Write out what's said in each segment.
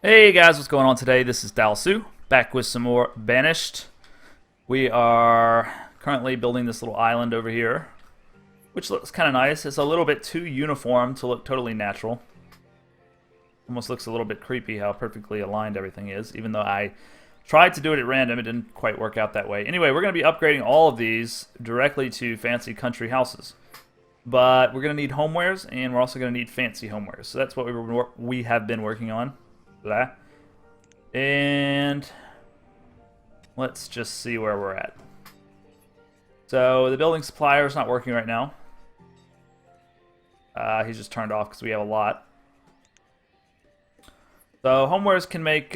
Hey guys, what's going on today? This is Dalsu, back with some more Banished. We are currently building this little island over here, which looks kind of nice. It's a little bit too uniform to look totally natural. Almost looks a little bit creepy how perfectly aligned everything is, even though I tried to do it at random. It didn't quite work out that way. Anyway, we're going to be upgrading all of these directly to fancy country houses. But we're going to need homewares, and we're also going to need fancy homewares. So that's what we have been working on. Blah. And let's just see where we're at. So the building supplier is not working right now. He's just turned off because we have a lot. So homewares can make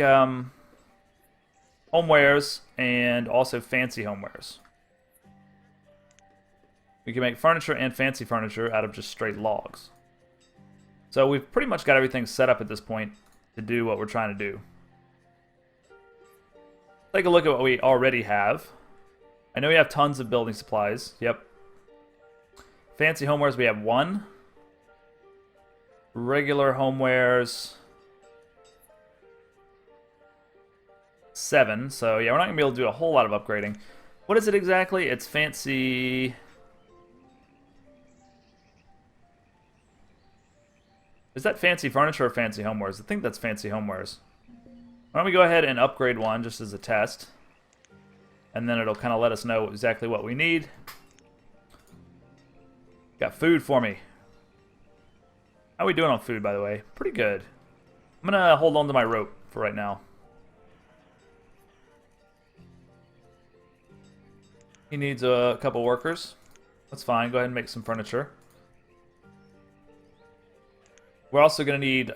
homewares and also fancy homewares. We can make furniture and fancy furniture out of just straight logs. So we've pretty much got everything set up at this point to do what we're trying to do. Take a look at what we already have. I know we have tons of building supplies. Yep. Fancy homewares, we have 1. Regular homewares, 7. So yeah, we're not going to be able to do a whole lot of upgrading. What is it exactly? It's fancy... Is that fancy furniture or fancy homewares? I think that's fancy homewares. Why don't we go ahead and upgrade one just as a test. And then it'll kind of let us know exactly what we need. Got food for me. How are we doing on food, by the way? Pretty good. I'm going to hold on to my rope for right now. He needs a couple workers. That's fine. Go ahead and make some furniture. We're also going to need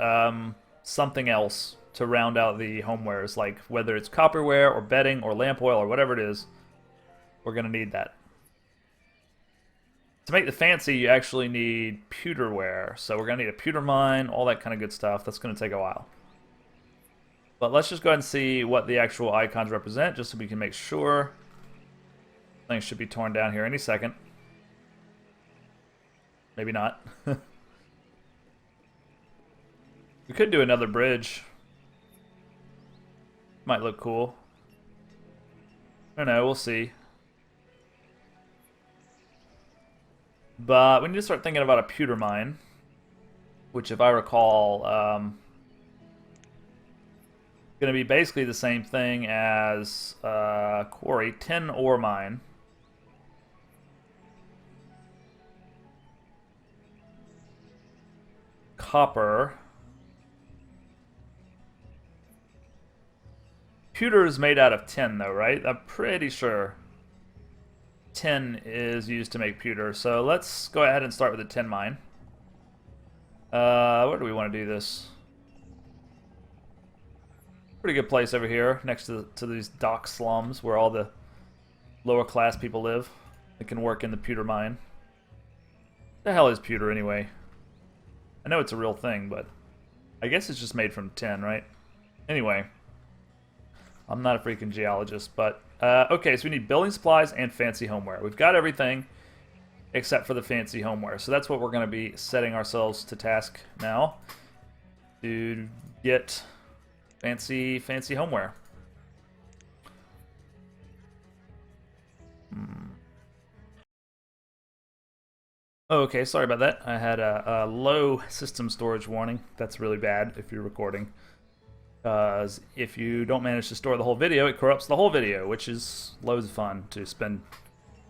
something else to round out the homewares, like whether it's copperware or bedding or lamp oil or whatever it is, we're going to need that. To make the fancy, you actually need pewterware. So we're going to need a pewter mine, all that kind of good stuff. That's going to take a while. But let's just go ahead and see what the actual icons represent, just so we can make sure. Things should be torn down here any second. Maybe not. We could do another bridge. Might look cool. I don't know, we'll see. But we need to start thinking about a pewter mine, which, if I recall, going to be basically the same thing as quarry, tin ore mine. Copper. Pewter is made out of tin, though, right? I'm pretty sure tin is used to make pewter. So let's go ahead and start with the tin mine. Where do we want to do this? Pretty good place over here, next to these dock slums where all the lower class people live. They can work in the pewter mine. The hell is pewter anyway? I know it's a real thing, but I guess it's just made from tin, right? Anyway. I'm not a freaking geologist, but... okay, so we need building supplies and fancy homeware. We've got everything except for the fancy homeware. So that's what we're going to be setting ourselves to task now. To get fancy homeware. Oh, okay, sorry about that. I had a low system storage warning. That's really bad if you're recording. Because if you don't manage to store the whole video, it corrupts the whole video, which is loads of fun to spend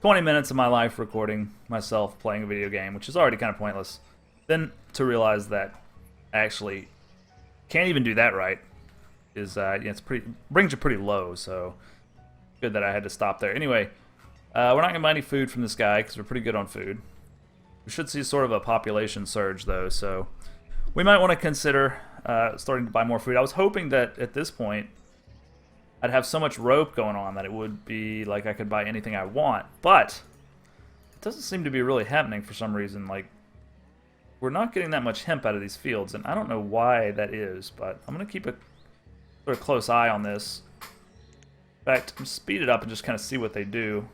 20 minutes of my life recording myself playing a video game, which is already kind of pointless. Then to realize that I actually can't even do that right is yeah, it's brings you pretty low. So good that I had to stop there. Anyway, we're not gonna buy any food from this guy because we're pretty good on food. We should see sort of a population surge though, so we might want to consider starting to buy more food. I was hoping that at this point I'd have so much rope going on that it would be like I could buy anything I want, but it doesn't seem to be really happening for some reason. Like, we're not getting that much hemp out of these fields, and I don't know why that is, but I'm going to keep a sort of close eye on this. In fact, I'm speed it up and just kind of see what they do.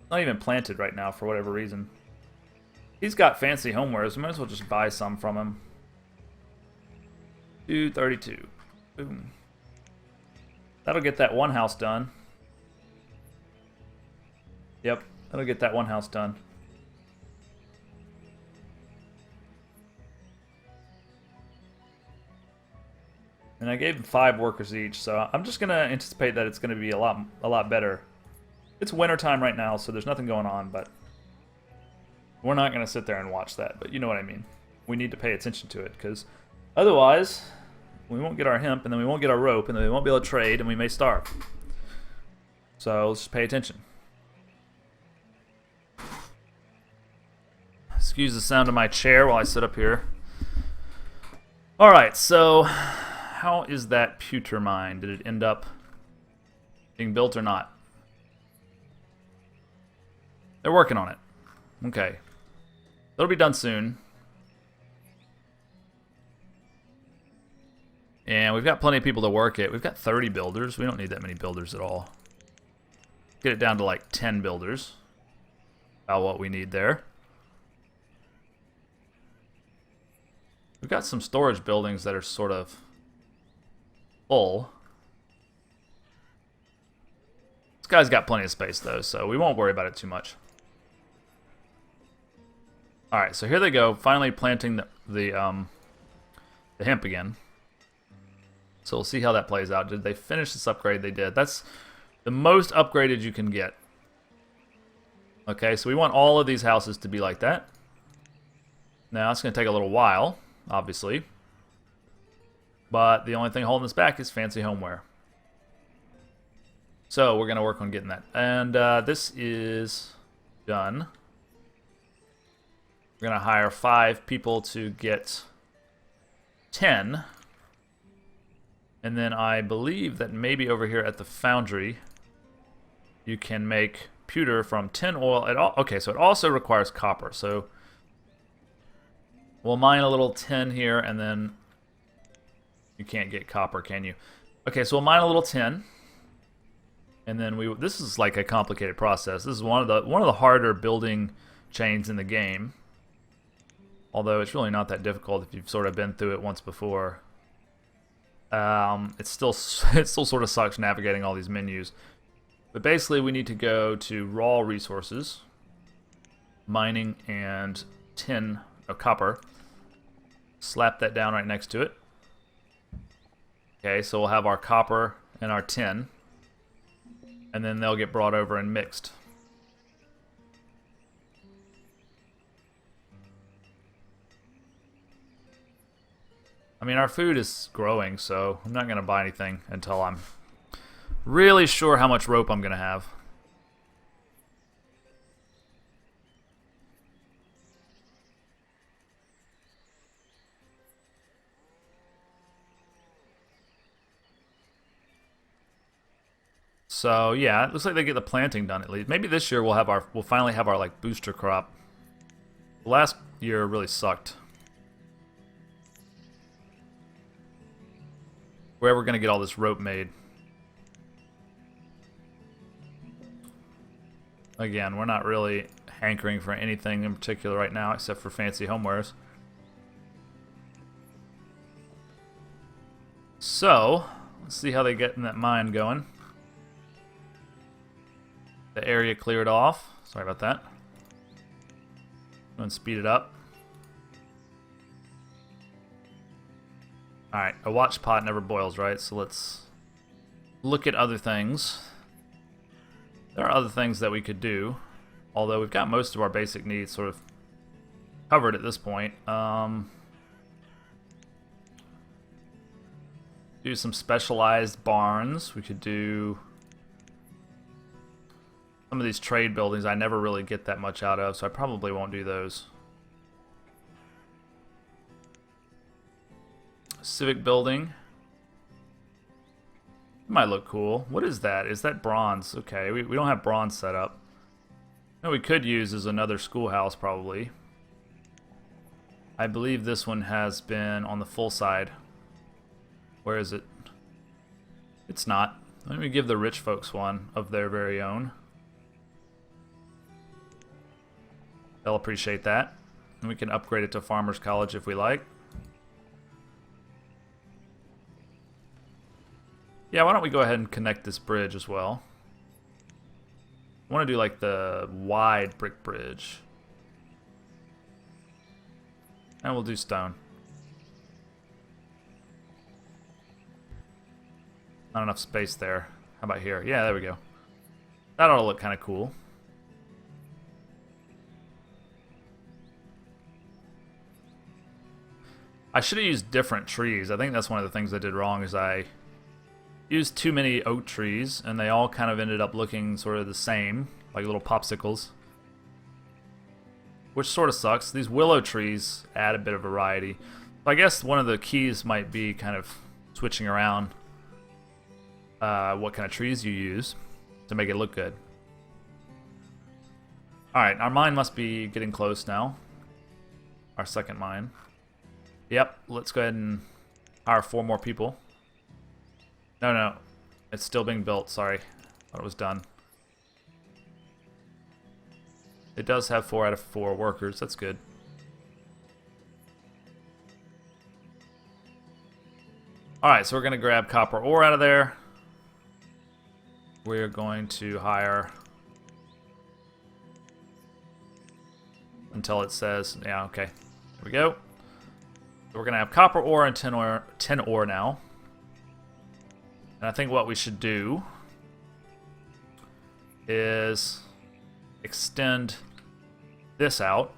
Not even planted right now for whatever reason. He's got fancy homewares. We might as well just buy some from him. 232. Boom. That'll get that one house done. Yep, that'll get that one house done. And I gave them 5 workers each, so I'm just gonna anticipate that it's gonna be a lot better. It's winter time right now, so there's nothing going on, but we're not gonna sit there and watch that. But you know what I mean. We need to pay attention to it, because otherwise we won't get our hemp, and then we won't get our rope, and then we won't be able to trade, and we may starve. So let's just pay attention. Excuse the sound of my chair while I sit up here. Alright, so how is that pewter mine? Did it end up being built or not? They're working on it. Okay. It'll be done soon. And we've got plenty of people to work it. We've got 30 builders. We don't need that many builders at all. Get it down to like 10 builders. About what we need there. We've got some storage buildings that are sort of full. This guy's got plenty of space though, so we won't worry about it too much. Alright, so here they go, finally planting the hemp again. So we'll see how that plays out. Did they finish this upgrade? They did. That's the most upgraded you can get. Okay, so we want all of these houses to be like that. Now, it's going to take a little while, obviously. But the only thing holding us back is fancy homeware. So we're going to work on getting that. And this is done. We're going to hire 5 people to get 10. And then I believe that maybe over here at the foundry, you can make pewter from tin oil. Okay, so it also requires copper. So we'll mine a little tin here, and then you can't get copper, can you? Okay, so we'll mine a little tin, and then this is like a complicated process. This is one of the harder building chains in the game. Although it's really not that difficult if you've sort of been through it once before. It still sort of sucks navigating all these menus. But basically we need to go to raw resources, mining and tin of copper. Slap that down right next to it. Okay, so we'll have our copper and our tin, and then they'll get brought over and mixed. I mean, our food is growing, so I'm not going to buy anything until I'm really sure how much rope I'm going to have. So yeah, it looks like they get the planting done at least. Maybe this year we'll finally have our like booster crop. Last year really sucked. Where we're gonna get all this rope made. Again, we're not really hankering for anything in particular right now except for fancy homewares. So, let's see how they get in that mine going. The area cleared off. Sorry about that. Go and speed it up. Alright, a watch pot never boils, right? So let's look at other things. There are other things that we could do, although we've got most of our basic needs sort of covered at this point. Do some specialized barns. We could do some of these trade buildings I never really get that much out of, so I probably won't do those. Civic building. Might look cool. What is that? Is that bronze? Okay, we don't have bronze set up. What we could use is another schoolhouse, probably. I believe this one has been on the full side. Where is it? It's not. Let me give the rich folks one of their very own. They'll appreciate that. And we can upgrade it to Farmer's College if we like. Yeah, why don't we go ahead and connect this bridge as well? I want to do like the wide brick bridge. And we'll do stone. Not enough space there. How about here? Yeah, there we go. That ought to look kind of cool. I should have used different trees. I think that's one of the things I did wrong is I used too many oak trees and they all kind of ended up looking sort of the same, like little popsicles. Which sort of sucks. These willow trees add a bit of variety. So I guess one of the keys might be kind of switching around what kind of trees you use to make it look good. Alright, our mine must be getting close now. Our second mine. Yep, let's go ahead and hire 4 more people. No, it's still being built, sorry. Thought it was done. It does have 4 out of 4 workers, that's good. Alright, so we're going to grab copper ore out of there. We're going to hire until it says, yeah, okay. There we go. So we're going to have copper ore and tin ore now. And I think what we should do is extend this out.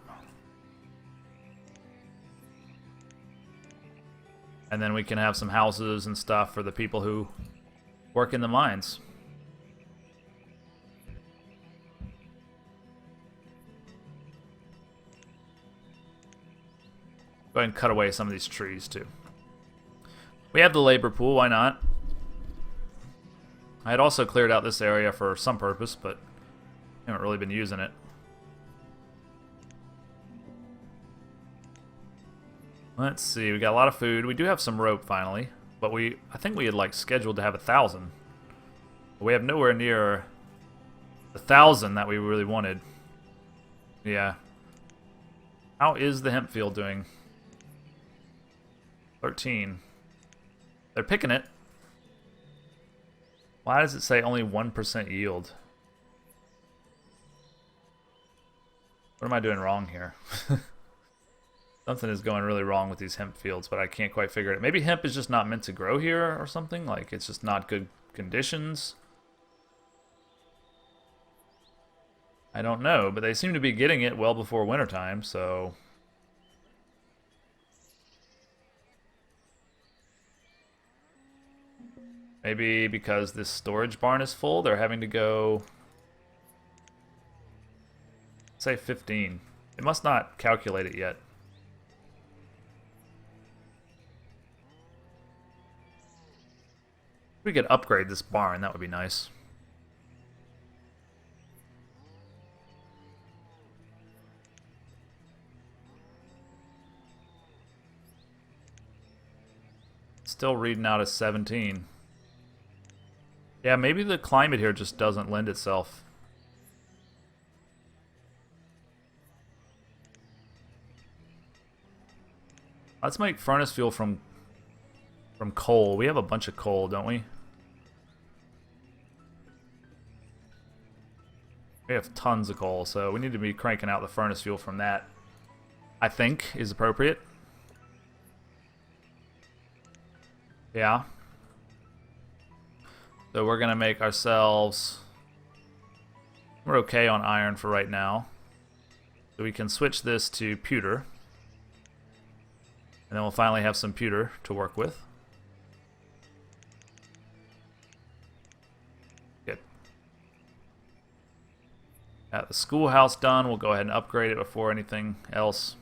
And then we can have some houses and stuff for the people who work in the mines. Go ahead and cut away some of these trees too. We have the labor pool, why not? I had also cleared out this area for some purpose, but haven't really been using it. Let's see, we got a lot of food. We do have some rope finally, but I think we had like scheduled to have 1,000. But we have nowhere near the 1,000 that we really wanted. Yeah. How is the hemp field doing? 13. They're picking it. Why does it say only 1% yield? What am I doing wrong here? Something is going really wrong with these hemp fields, but I can't quite figure it out. Maybe hemp is just not meant to grow here or something? Like, it's just not good conditions? I don't know, but they seem to be getting it well before wintertime, so... Maybe because this storage barn is full, they're having to go... say 15. It must not calculate it yet. If we could upgrade this barn, that would be nice. Still reading out as 17. Yeah, maybe the climate here just doesn't lend itself. Let's make furnace fuel from coal. We have a bunch of coal, don't we? We have tons of coal, so we need to be cranking out the furnace fuel from that. I think is appropriate. Yeah. So we're gonna make ourselves... We're okay on iron for right now. So we can switch this to pewter. And then we'll finally have some pewter to work with. Good. Got the schoolhouse done. We'll go ahead and upgrade it before anything else.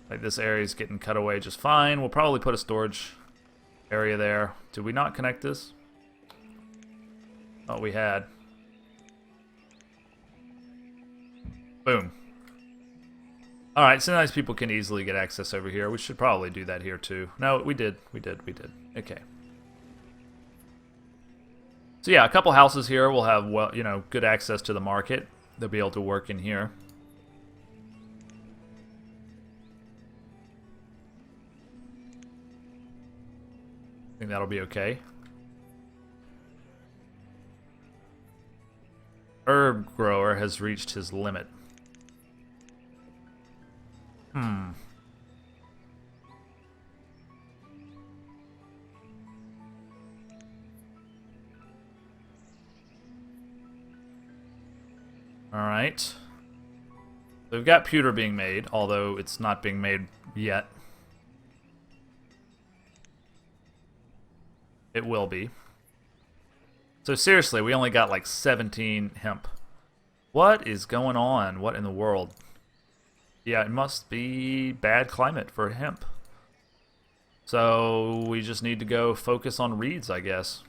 Like this area is getting cut away just fine. We'll probably put a storage area there. Did we not connect this? Oh, we had. Boom. Alright, so nice people can easily get access over here. We should probably do that here too. No, we did. Okay. So yeah, a couple houses here will have, well, you know, good access to the market. They'll be able to work in here. think that'll be okay. Herb grower has reached his limit. Alright. We've got pewter being made, although it's not being made yet. It will be. So seriously, we only got like 17 hemp. What is going on? What in the world? Yeah, it must be bad climate for hemp. So we just need to go focus on reeds, I guess.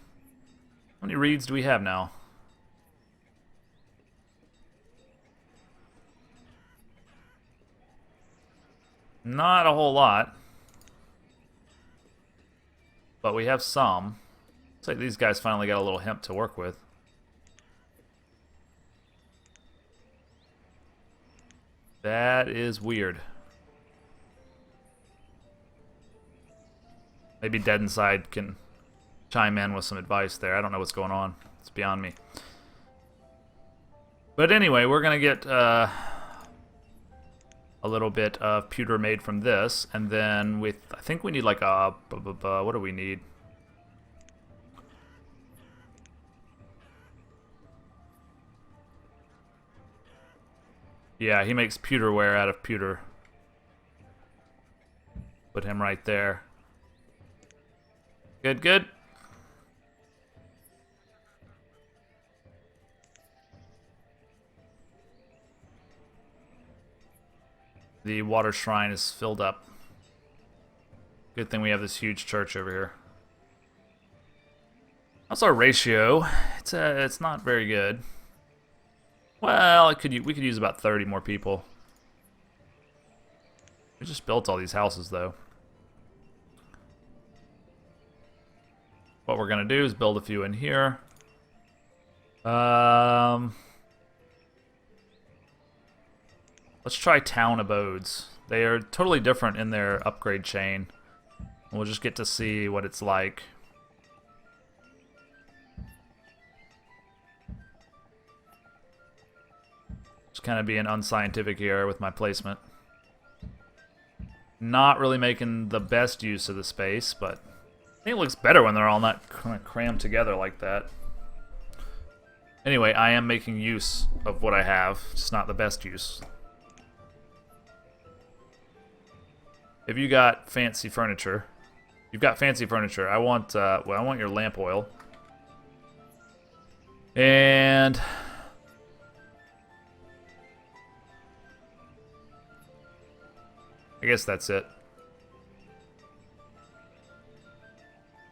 How many reeds do we have now? Not a whole lot. But we have some. Looks like these guys finally got a little hemp to work with. That is weird. Maybe Dead Inside can chime in with some advice there. I don't know what's going on. It's beyond me. But anyway, we're going to get a little bit of pewter made from this. And then with, I think we need like a... what do we need? Yeah, he makes pewterware out of pewter. Put him right there. Good, good. The water shrine is filled up. Good thing we have this huge church over here. That's our ratio. It's not very good. Well, we could use about 30 more people. We just built all these houses, though. What we're gonna do is build a few in here. Let's try town abodes. They are totally different in their upgrade chain. We'll just get to see what it's like. Just kind of being unscientific here with my placement. Not really making the best use of the space, but I think it looks better when they're all not kind of crammed together like that. Anyway, I am making use of what I have, just not the best use. If you got fancy furniture, you've got fancy furniture. I want, well, I want your lamp oil. And I guess that's it.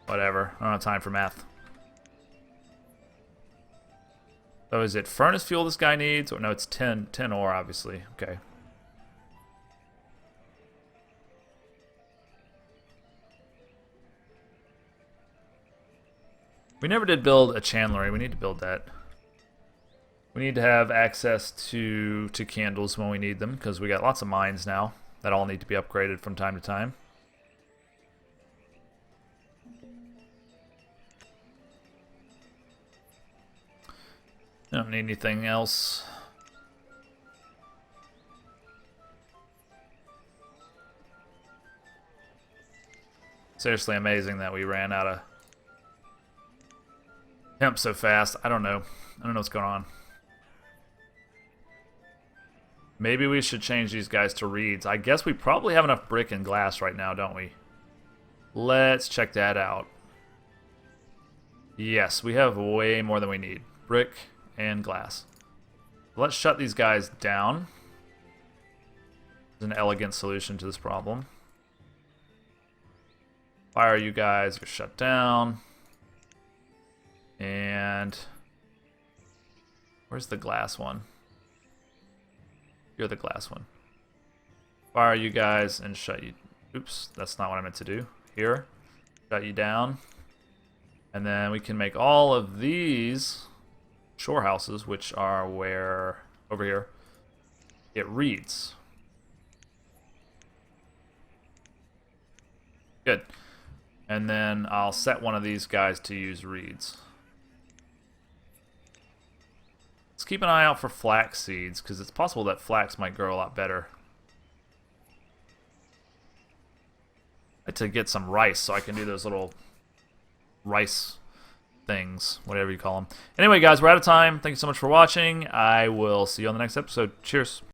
Whatever. I don't have time for math. So is it furnace fuel this guy needs? Or no, it's tin ore, obviously. Okay. We never did build a chandlery. We need to build that. We need to have access to candles when we need them, because we got lots of mines now that all need to be upgraded from time to time. I don't need anything else. Seriously amazing that we ran out of hemp so fast. I don't know. I don't know what's going on. Maybe we should change these guys to reeds. I guess we probably have enough brick and glass right now, don't we? Let's check that out. Yes, we have way more than we need. Brick and glass. Let's shut these guys down. It's an elegant solution to this problem. Fire, you guys are shut down. And where's the glass one? You're the glass one. Fire you guys and shut you. Oops, that's not what I meant to do. Here, shut you down. And then we can make all of these shore houses, which are where, over here, it reads. Good. And then I'll set one of these guys to use reeds. Let's keep an eye out for flax seeds, because it's possible that flax might grow a lot better. I had to get some rice so I can do those little rice things, whatever you call them. Anyway, guys, we're out of time. Thank you so much for watching. I will see you on the next episode. Cheers.